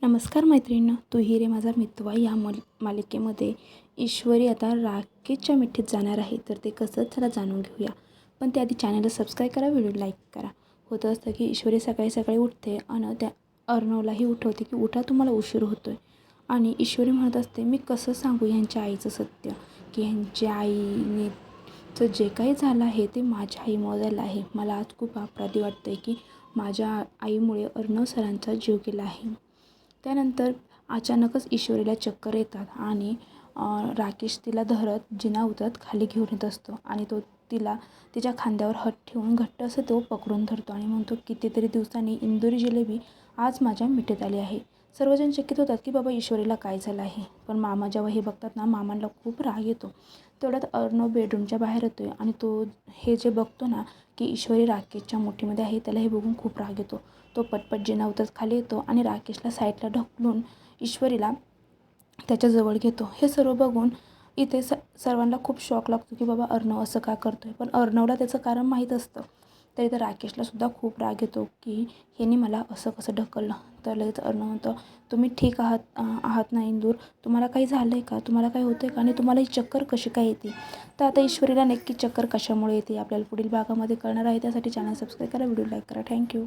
नमस्कार मैत्रिणींनो, तू ही रे माझा मितवा या मालिकेमध्ये ईश्वरी आता राकेशच्या मिठीत जाणार आहे. तर ते कसं चला जाणून घेऊया. पण त्याआधी चॅनलला सबस्क्राईब करा, व्हिडिओ लाईक करा. होतं असतं की ईश्वरी सकाळी सकाळी उठते आणि त्या अर्णवलाही उठवते की उठा, तुम्हाला उशीर होतो आहे. आणि ईश्वरी म्हणत असते, मी कसं सांगू ह्यांच्या आईचं सत्य, की ह्यांच्या आईने जे काही झालं आहे ते माझ्या आईमुळे झालं आहे. मला आज खूप अपराधी वाटतं आहे की माझ्या आईमुळे अर्णव सरांचा जीव गेला आहे. त्यानंतर अचानकच ईश्वरीला चक्कर येतात आणि राकेश तिला धरत जिना उतरत खाली घेऊन येत असतो आणि तो तिला तिच्या खांद्यावर हात ठेवून घट्ट असं तो पकडून धरतो आणि म्हणतो, कितीतरी दिवसांनी इंदुरी जिलेबी आज माझ्या मिठीत आली आहे. सर्वजण चकित होतात की बाबा ईश्वरीला काय झालं आहे. पण मामा जेव्हा हे बघतात ना, मामांना खूप राग येतो. तेवढ्यात अर्णव बेडरूमच्या बाहेर येतो आणि तो हे जे बघतो ना की ईश्वरी राकेशच्या मुठीमध्ये आहे, त्याला हे बघून खूप राग येतो. तो पटपट जिना उतरत खाली येतो आणि राकेशला साईडला ढकलून ईश्वरीला त्याच्याजवळ घेतो. हे सर्व बघून इथे सर्वांना खूप शॉक लागतो की बाबा अर्णव असं का करतो आहे. पण अर्णवला त्याचं कारण माहीत असतं. तर इथं राकेशलासुद्धा खूप राग येतो की ह्याने मला असं कसं ढकललं. तर लगेच अर्णव म्हणतो, तुम्ही ठीक आहात ना इंदूर, तुम्हाला काही झालं आहे का, तुम्हाला काय होतं आहे का, आणि तुम्हाला ही चक्कर कशी काय येते. तर आता ईश्वरीला नक्की चक्कर कशामुळे येते आपल्याला पुढील भागामध्ये कळणार आहे. त्यासाठी चॅनल सबस्क्राईब करा, व्हिडिओ लाईक करा. थँक्यू.